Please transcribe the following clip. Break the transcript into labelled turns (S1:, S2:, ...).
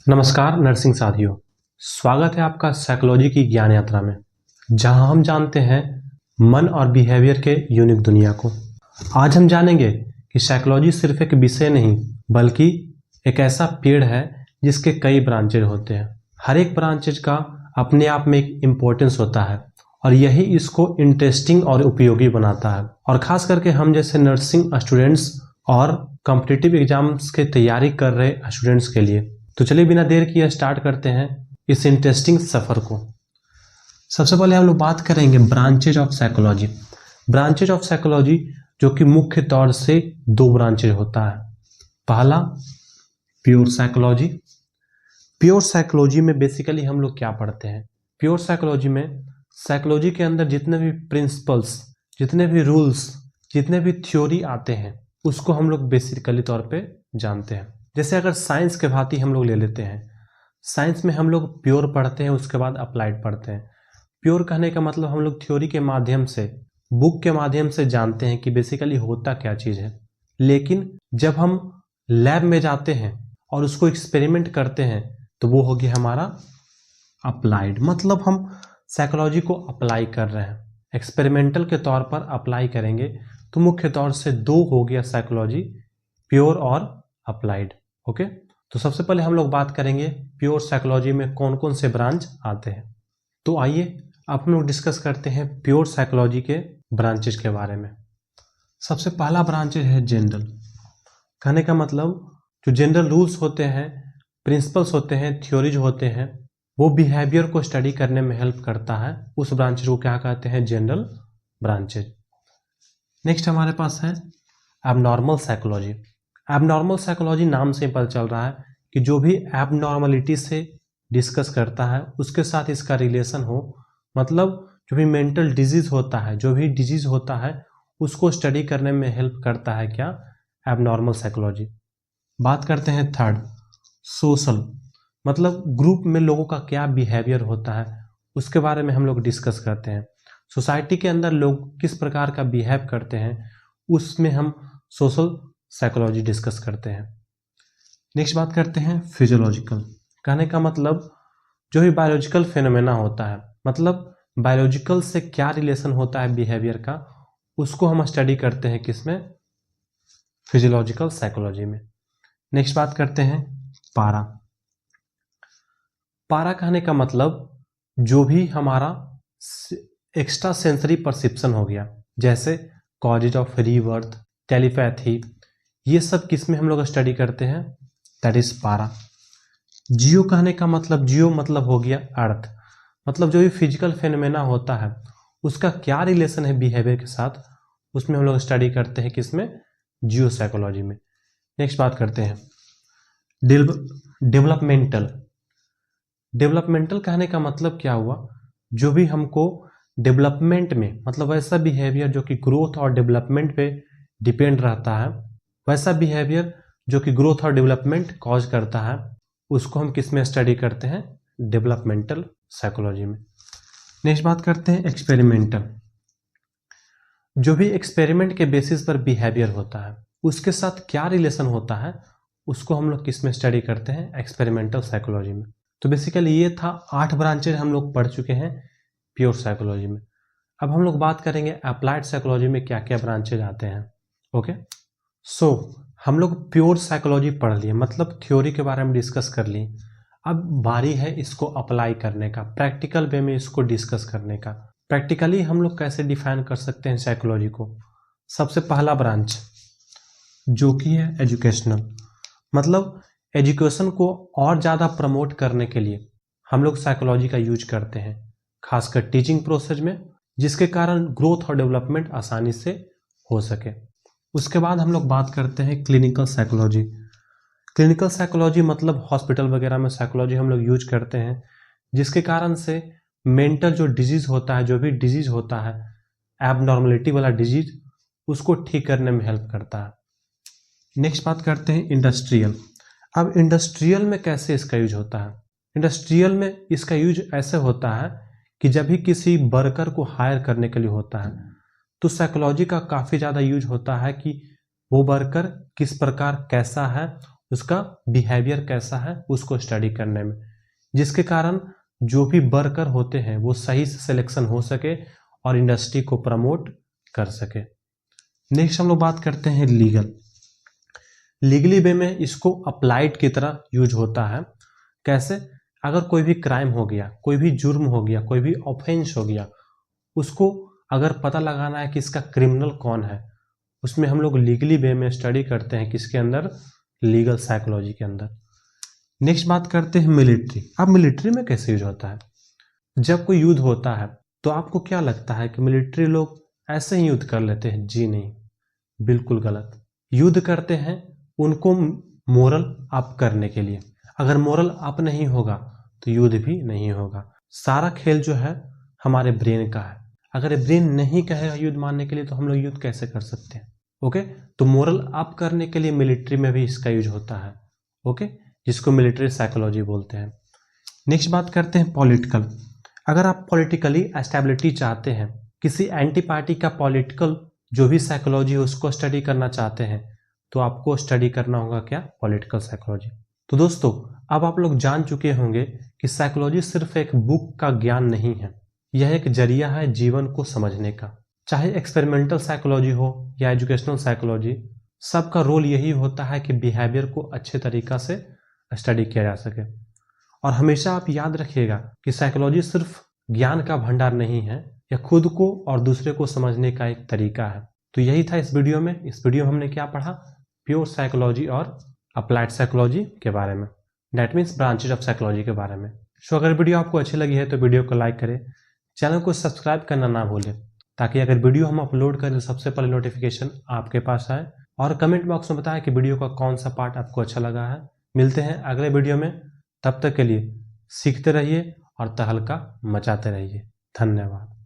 S1: नमस्कार नर्सिंग साथियों, स्वागत है आपका साइकोलॉजी की ज्ञान यात्रा में, जहां हम जानते हैं मन और बिहेवियर के यूनिक दुनिया को। आज हम जानेंगे कि साइकोलॉजी सिर्फ एक विषय नहीं बल्कि एक ऐसा पेड़ है जिसके कई ब्रांचेज होते हैं। हर एक ब्रांचेज का अपने आप में एक इम्पोर्टेंस होता है और यही इसको इंटरेस्टिंग और उपयोगी बनाता है। और खास करके हम जैसे नर्सिंग स्टूडेंट्स और कॉम्पिटिटिव एग्जाम्स की तैयारी कर रहे स्टूडेंट्स के लिए। तो चलिए बिना देर किए स्टार्ट करते हैं इस इंटरेस्टिंग सफर को। सबसे पहले हम लोग बात करेंगे branches of psychology. Branches of psychology जो कि मुख्य तौर से दो ब्रांचेज होता है। पहला प्योर साइकोलॉजी। प्योर साइकोलॉजी में बेसिकली हम लोग क्या पढ़ते हैं? प्योर साइकोलॉजी में साइकोलॉजी के अंदर जितने भी प्रिंसिपल्स, जितने भी रूल्स, जितने भी थ्योरी आते हैं उसको हम लोग बेसिकली तौर पे जानते हैं। जैसे अगर साइंस के भांति हम लोग ले लेते हैं, साइंस में हम लोग प्योर पढ़ते हैं, उसके बाद अप्लाइड पढ़ते हैं। प्योर कहने का मतलब हम लोग थ्योरी के माध्यम से, बुक के माध्यम से जानते हैं कि बेसिकली होता क्या चीज़ है। लेकिन जब हम लैब में जाते हैं और उसको एक्सपेरिमेंट करते हैं तो वो हो गया हमारा अप्लाइड। मतलब हम साइकोलॉजी को अप्लाई कर रहे हैं, एक्सपेरिमेंटल के तौर पर अप्लाई करेंगे। तो मुख्य तौर से दो हो गया साइकोलॉजी, प्योर और अप्लाइड। ओके, तो सबसे पहले हम लोग बात करेंगे प्योर साइकोलॉजी में कौन कौन से ब्रांच आते हैं। तो आइए अब हम लोग डिस्कस करते हैं प्योर साइकोलॉजी के ब्रांचेज के बारे में। सबसे पहला ब्रांचेज है जनरल। कहने का मतलब जो जनरल रूल्स होते हैं, प्रिंसिपल्स होते हैं, थ्योरीज होते हैं, वो बिहेवियर को स्टडी करने में हेल्प करता है। उस ब्रांचेज को क्या कहते हैं? General branches. नेक्स्ट हमारे पास है एबनॉर्मल साइकोलॉजी। एबनॉर्मल साइकोलॉजी नाम से पता चल रहा है कि जो भी एबनॉर्मलिटी से डिस्कस करता है उसके साथ इसका रिलेशन हो। मतलब जो भी मेंटल डिजीज होता है, जो भी डिजीज होता है उसको स्टडी करने में हेल्प करता है क्या? Abnormal psychology. बात करते हैं थर्ड, सोशल। मतलब ग्रुप में लोगों का क्या बिहेवियर होता है उसके बारे में हम लोग डिस्कस करते हैं। सोसाइटी के अंदर लोग किस प्रकार का बिहेव करते हैं उसमें हम सोशल साइकोलॉजी डिस्कस करते हैं। नेक्स्ट बात करते हैं फिजियोलॉजिकल। कहने का मतलब जो भी बायोलॉजिकल फिनोमेना होता है, मतलब बायोलॉजिकल से क्या रिलेशन होता है बिहेवियर का, उसको हम स्टडी करते हैं किसमें? फिजियोलॉजिकल साइकोलॉजी में। नेक्स्ट बात करते हैं पारा। पारा कहने का मतलब जो भी हमारा एक्स्ट्रा सेंसरी परसेप्शन हो गया, जैसे कॉजेज ऑफ रीबर्थ, टेलीपैथी, ये सब किसमें हम लोग स्टडी करते हैं? दैट इज पारा। जियो कहने का मतलब, जियो मतलब हो गया अर्थ। मतलब जो भी फिजिकल फेनोमेना होता है उसका क्या रिलेशन है बिहेवियर के साथ, उसमें हम लोग स्टडी करते हैं किसमें? जियो साइकोलॉजी में। नेक्स्ट बात करते हैं डेवलपमेंटल। डेवलपमेंटल कहने का मतलब क्या हुआ? जो भी हमको डेवलपमेंट में, मतलब वैसा बिहेवियर जो कि ग्रोथ और डेवलपमेंट पे डिपेंड रहता है, वैसा बिहेवियर जो कि ग्रोथ और डेवलपमेंट कॉज करता है, उसको हम किस में स्टडी करते हैं? डेवलपमेंटल साइकोलॉजी में। नेक्स्ट बात करते हैं एक्सपेरिमेंटल। जो भी एक्सपेरिमेंट के बेसिस पर बिहेवियर होता है उसके साथ क्या रिलेशन होता है, उसको हम लोग किस में स्टडी करते हैं? एक्सपेरिमेंटल साइकोलॉजी में। तो बेसिकली ये था 8 ब्रांचेज हम लोग पढ़ चुके हैं प्योर साइकोलॉजी में। अब हम लोग बात करेंगे अप्लाइड साइकोलॉजी में क्या क्या ब्रांचेज आते हैं। ओके, सो हम लोग प्योर साइकोलॉजी पढ़ लिए, मतलब थ्योरी के बारे में डिस्कस कर लिए। अब बारी है इसको अप्लाई करने का, प्रैक्टिकल वे में इसको डिस्कस करने का। प्रैक्टिकली हम लोग कैसे डिफाइन कर सकते हैं साइकोलॉजी को? सबसे पहला ब्रांच जो कि है एजुकेशनल। मतलब एजुकेशन को और ज़्यादा प्रमोट करने के लिए हम लोग साइकोलॉजी का यूज करते हैं, खासकर टीचिंग प्रोसेस में, जिसके कारण ग्रोथ और डेवलपमेंट आसानी से हो सके। उसके बाद हम लोग बात करते हैं क्लिनिकल साइकोलॉजी। क्लिनिकल साइकोलॉजी मतलब हॉस्पिटल वगैरह में साइकोलॉजी हम लोग यूज करते हैं, जिसके कारण से मेंटल जो डिजीज होता है, जो भी डिजीज होता है एबनॉर्मलिटी वाला डिजीज, उसको ठीक करने में हेल्प करता है। नेक्स्ट बात करते हैं इंडस्ट्रियल। अब इंडस्ट्रियल में कैसे इसका यूज होता है? इंडस्ट्रियल में इसका यूज ऐसे होता है कि जब भी किसी वर्कर को हायर करने के लिए होता है तो साइकोलॉजी का काफ़ी ज़्यादा यूज होता है कि वो वर्कर किस प्रकार कैसा है, उसका बिहेवियर कैसा है उसको स्टडी करने में, जिसके कारण जो भी वर्कर होते हैं वो सही से सिलेक्शन हो सके और इंडस्ट्री को प्रमोट कर सके। नेक्स्ट हम लोग बात करते हैं लीगली वे में इसको अप्लाइड की तरह यूज होता है। कैसे? अगर कोई भी क्राइम हो गया, कोई भी जुर्म हो गया, कोई भी ऑफेंस हो गया, उसको अगर पता लगाना है कि इसका क्रिमिनल कौन है, उसमें हम लोग लीगली वे में स्टडी करते हैं, किसके अंदर? लीगल साइकोलॉजी के अंदर। नेक्स्ट बात करते हैं मिलिट्री। अब मिलिट्री में कैसे यूज होता है? जब कोई युद्ध होता है तो आपको क्या लगता है कि मिलिट्री लोग ऐसे ही युद्ध कर लेते हैं? जी नहीं, बिल्कुल गलत। युद्ध करते हैं उनको मोरल अप करने के लिए। अगर मोरल अप नहीं होगा तो युद्ध भी नहीं होगा। सारा खेल जो है हमारे ब्रेन का है। अगर ब्रेन नहीं कहेगा युद्ध मारने के लिए तो हम लोग युद्ध कैसे कर सकते हैं? ओके, तो मोरल अप करने के लिए मिलिट्री में भी इसका यूज होता है। ओके, जिसको मिलिट्री साइकोलॉजी बोलते हैं। नेक्स्ट बात करते हैं पॉलिटिकल। अगर आप पॉलिटिकली एस्टेबिलिटी चाहते हैं, किसी एंटी पार्टी का पॉलिटिकल जो भी साइकोलॉजी है उसको स्टडी करना चाहते हैं, तो आपको स्टडी करना होगा क्या? Political psychology. तो दोस्तों, अब आप लोग जान चुके होंगे कि साइकोलॉजी सिर्फ एक बुक का ज्ञान नहीं है, यह एक जरिया है जीवन को समझने का। चाहे एक्सपेरिमेंटल साइकोलॉजी हो या एजुकेशनल साइकोलॉजी, सबका रोल यही होता है कि बिहेवियर को अच्छे तरीका से स्टडी किया जा सके। और हमेशा आप याद रखिएगा कि साइकोलॉजी सिर्फ ज्ञान का भंडार नहीं है, यह खुद को और दूसरे को समझने का एक तरीका है। तो यही था इस वीडियो में। इस वीडियो में हमने क्या पढ़ा? प्योर साइकोलॉजी और अप्लाइड साइकोलॉजी के बारे में, that means branches of psychology के बारे में। सो अगर वीडियो आपको अच्छी लगी है तो वीडियो को लाइक करें, चैनल को सब्सक्राइब करना ना भूलें, ताकि अगर वीडियो हम अपलोड करें तो सबसे पहले नोटिफिकेशन आपके पास आए। और कमेंट बॉक्स में बताएं कि वीडियो का कौन सा पार्ट आपको अच्छा लगा है। मिलते हैं अगले वीडियो में, तब तक के लिए सीखते रहिए और तहलका मचाते रहिए। धन्यवाद।